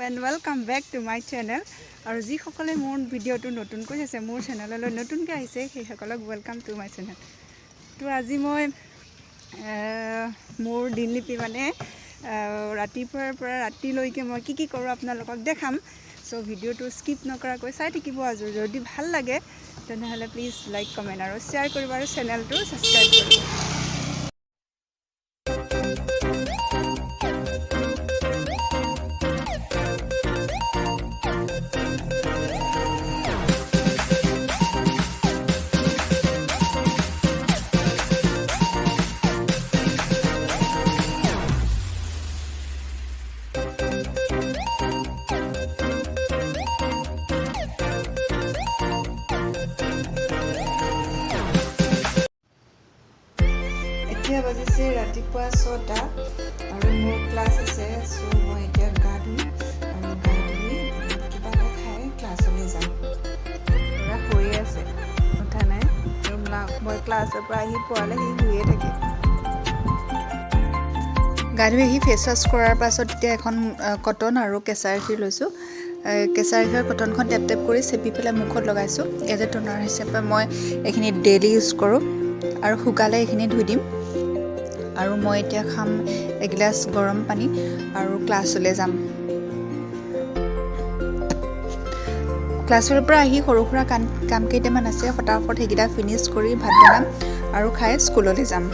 and welcome back to my channel. আৰু যিসকলে মোৰ ভিডিঅ'টো নতুনকৈ আছে মোৰ চেনেললৈ নতুনকৈ আহিছে সেইসকলক ওয়েলকাম টু মাই চেনেল। তো আজি মই মোৰ দিনলিপি মানে ৰাতিপুৱাৰ পৰা ৰাতিলৈকে মই কি কি কৰোঁ আপোনালোকক দেখাম। সো ভিডিঅ'টো স্কিপ নকৰাকৈ চাই থাকিব। আৰু যদি ভাল লাগে তেনেহ'লে প্লিজ লাইক কমেণ্ট আৰু শ্বেয়াৰ কৰিব আৰু চেনেলটো ছাবস্ক্ৰাইব কৰিব। এতিয়া বাজিছে ৰাতিপুৱা 6টা আৰু মোৰ ক্লাছ আছে। সো মই এতিয়া গা ধুই আৰু গা ধুই কিবা এটা খাই ক্লাছলৈ যাম। পুৰা শুয়ে আছে, উঠা নাই। মই ক্লাছৰ পৰা আহি পোৱালে সি শুয়ে থাকে। গা ধুই আহি ফেচ ৱাছ কৰাৰ পাছত এতিয়া এখন কটন আৰু কেঁচা গাখীৰ লৈছোঁ। কেঁচা গাখীৰৰ কটনখন টেপ টেপ কৰি চেপি পেলাই মুখত লগাইছোঁ। এজ এ টনাৰ হিচাপে মই এইখিনি ডেইলি ইউজ কৰোঁ আৰু শুকালে এইখিনি ধুই দিম। আৰু মই এতিয়া খাম এগিলাচ গৰম পানী আৰু ক্লাছলৈ যাম। ক্লাছৰ পৰা আহি সৰু সুৰা কাম কেইটামান আছে, ফটাফট সেইকেইটা ফিনিছ কৰি ভাত বনাম আৰু খাই স্কুললৈ যাম।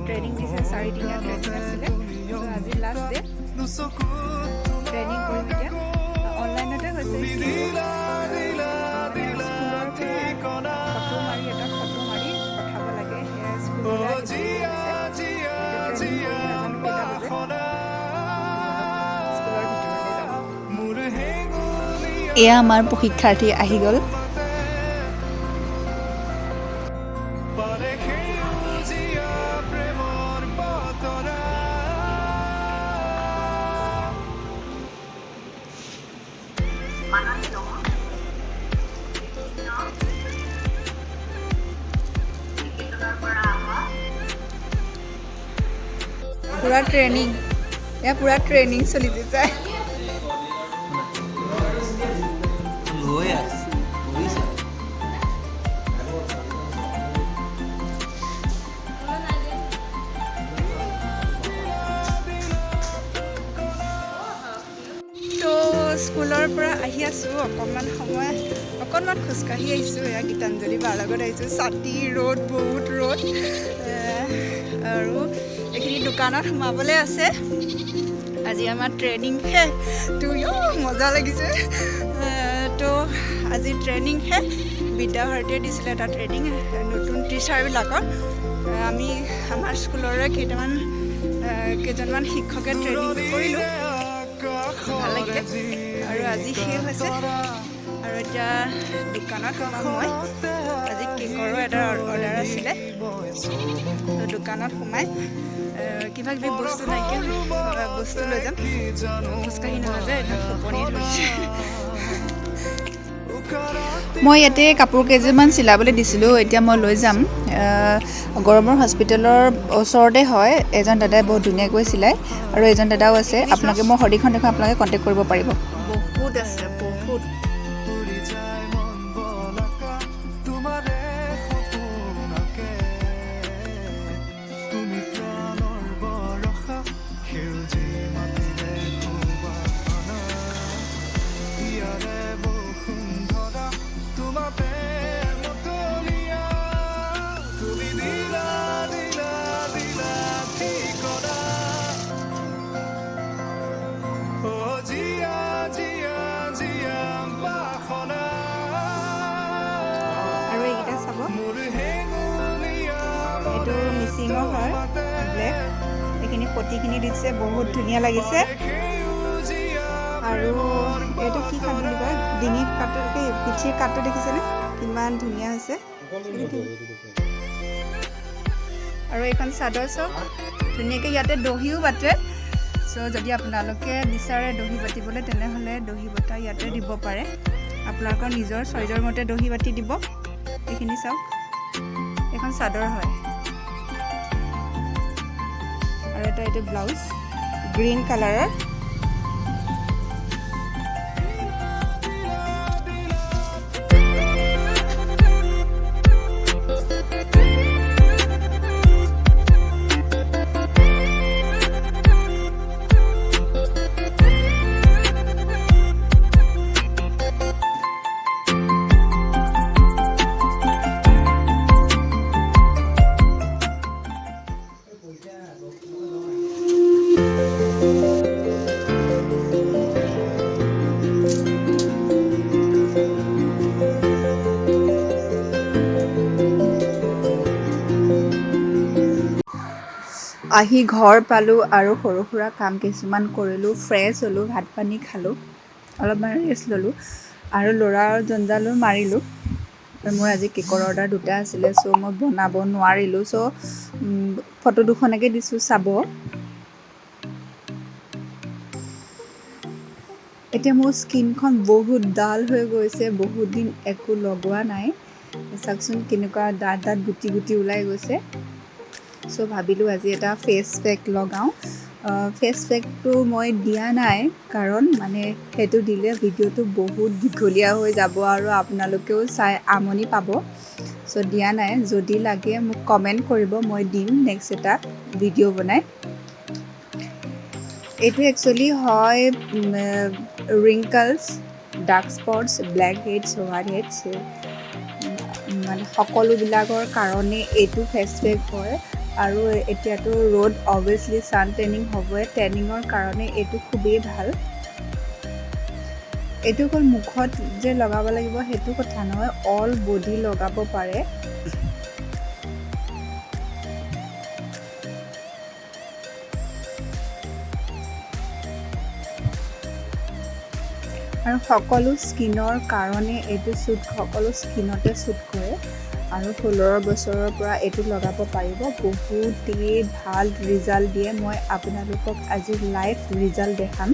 ট্ৰেইনিং দিছে, 4 দিনীয়া ট্ৰেইনিং আছিলে। আজি লাষ্ট ডে ট্ৰেইনিং কৰিম। এতিয়া অনলাইনতে হৈছে। ফটো মাৰি এটা ফটো মাৰি পঠাব লাগে। সেয়া স্কুললৈ এয়া আমাৰ প্ৰশিক্ষাৰ্থী আহি গ'ল। পুৰা ট্ৰেইনিং, এয়া পুৰা ট্ৰেইনিং চলি যায়। স্কুলৰ পৰা আহি আছোঁ, অকণমান খোজকাঢ়ি আহিছোঁ। এয়া গীতাঞ্জলি বাৰ লগত আহিছোঁ। ছাতি ৰ'দ, বহুত ৰ'দ। আৰু এইখিনি দোকানত সোমাবলৈ আছে। আজি আমাৰ ট্ৰেইনিং শেষ। তো মজা লাগিছে। তো আজি ট্ৰেইনিং শেষ। বিদ্যাভাৰতীয়ে দিছিলে এটা ট্ৰেইনিং নতুন টিচাৰবিলাকৰ। আমি আমাৰ স্কুলৰে কেইজনমান শিক্ষকে ট্ৰেইনিং কৰিলোঁ, ভাল লাগিলে। আৰু আজি শেষ হৈছে আৰু এতিয়া দোকানত সোমাম। মই আজি কেকৰো এটা অৰ্ডাৰ আছিলে। দোকানত সোমাই কিবা কিবি বস্তু নাইকিয়া বস্তু লৈ যাম। খোজকাঢ়ি নাযায়, একদম ফোপনি ধৰিছে। মই ইয়াতে কাপোৰ কেইযোৰমান চিলাবলৈ দিছিলোঁ, এতিয়া মই লৈ যাম। গড়মূৰ হস্পিটেলৰ ওচৰতে হয়। এজন দাদাই বহুত ধুনীয়াকৈ চিলায় আৰু এজন দাদাও আছে। আপোনালোকে মই সদিখন দেখুৱাই আপোনালোকে কণ্টেক্ট কৰিব পাৰিব। বহুত আছে, বহুত। তুমি টেনিঙৰ হয় ব্লেক এইখিনি পটিখিনি দিছে বহুত ধুনীয়া লাগিছে আৰু এইটো কি কাট বুলি কয় ডিঙিত কাটকে পিঠিৰ কাটটো দেখিছেনে কিমান ধুনীয়া হৈছে আৰু এইখন চাদৰ চব ধুনীয়াকৈ ইয়াতে দহিও বাটে সো যদি আপোনালোকে বিচাৰে দহি বাটিবলৈ তেনেহ'লে দহি বটা ইয়াতে দিব পাৰে আপোনালোকৰ নিজৰ চইজৰ মতে দহি বাটি দিব এইখিনি চাওক এখন চাদৰ হয় আৰু এটা এইটো ব্লাউজ গ্ৰীণ কালাৰৰ আহি ঘৰ পালোঁ আৰু সৰু সুৰা কাম কিছুমান কৰিলোঁ ফ্ৰেছ হ'লোঁ ভাত পানী খালোঁ অলপমান ৰেষ্ট ল'লোঁ আৰু ল'ৰাৰ জঞ্জালো মাৰিলোঁ মোৰ আজি কেকৰ অৰ্ডাৰ দুটা আছিলে চ' মই বনাব নোৱাৰিলোঁ চ' ফটো দুখনকে দিছোঁ চাব এতিয়া মোৰ স্কিনখন বহুত ডাল হৈ গৈছে বহুত দিন একো লগোৱা নাই চাওকচোন কেনেকুৱা দাঁত গুটি গুটি ওলাই গৈছে চ' ভাবিলোঁ আজি এটা ফেচ পেক লগাওঁ ফেচ পেকটো মই দিয়া নাই কাৰণ মানে সেইটো দিলে ভিডিঅ'টো বহুত দীঘলীয়া হৈ যাব আৰু আপোনালোকেও চাই আমনি পাব চ' দিয়া নাই যদি লাগে মোক কমেণ্ট কৰিব মই দিম নেক্সট এটা ভিডিঅ' বনাই এইটো একচুৱেলি হয় wrinkles dark spots black heads white heads মানে সকলোবিলাকৰ কাৰণে এইটো ফেচ পেক হয় আৰু এতিয়াতো ৰ'দ অবভিয়াছলি ছান টেনিং হ'বই টেনিঙৰ কাৰণে এইটো খুবেই ভাল এইটো অকল মুখত যে লগাব লাগিব সেইটো কথা নহয় অল বডি লগাব পাৰে আৰু সকলো স্কিনৰ কাৰণে এইটো সকলো স্কিনতে শ্বুট কৰে আৰু 16 বছৰৰ পৰা এইটো লগাব পাৰিব বহুতেই ভাল ৰিজাল্ট দিয়ে মই আপোনালোকক আজি লাইভ ৰিজাল্ট দেখাম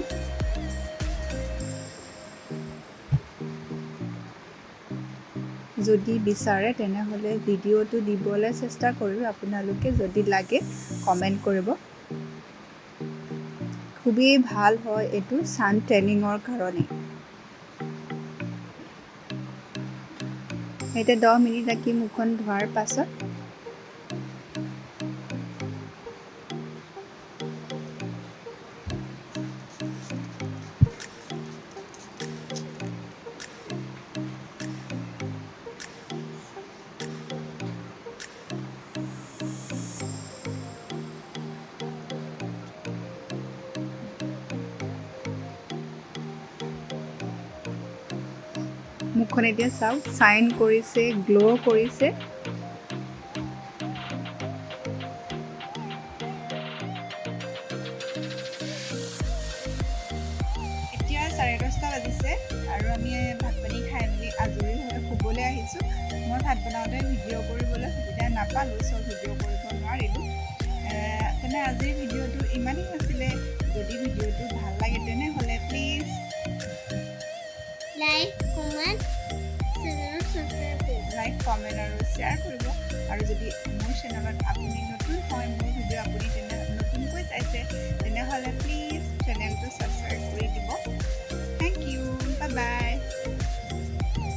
যদি বিচাৰে তেনেহ'লে ভিডিঅ'টো দিবলৈ চেষ্টা কৰিম আপোনালোকে যদি লাগে কমেণ্ট কৰিব খুবেই ভাল হয় এইটো ছান টেনিঙৰ কাৰণে এতিয়া 10 মিনিট ৰাখি মুখখন ধোৱাৰ পাছত মুখখন এতিয়া চাওক চাইন কৰিছে গ্ল' কৰিছে এতিয়া 10:30 বাজিছে আৰু আমি ভাত পানী খাই মেলি আজৰি হৈ শুবলৈ আহিছোঁ মই ভাত বনাওঁতে ভিডিঅ' কৰিবলৈ সুবিধা নাপালোঁ চ' ভিডিঅ' কৰিব নোৱাৰিলোঁ তেনে আজিৰ ভিডিঅ'টো ইমানেই আছিলে যদি ভিডিঅ'টো ভাল লাগে তেনেহ'লে প্লিজ লাইক কমেণ্ট আৰু শ্বেয়াৰ কৰিব আৰু যদি মোৰ চেনেলত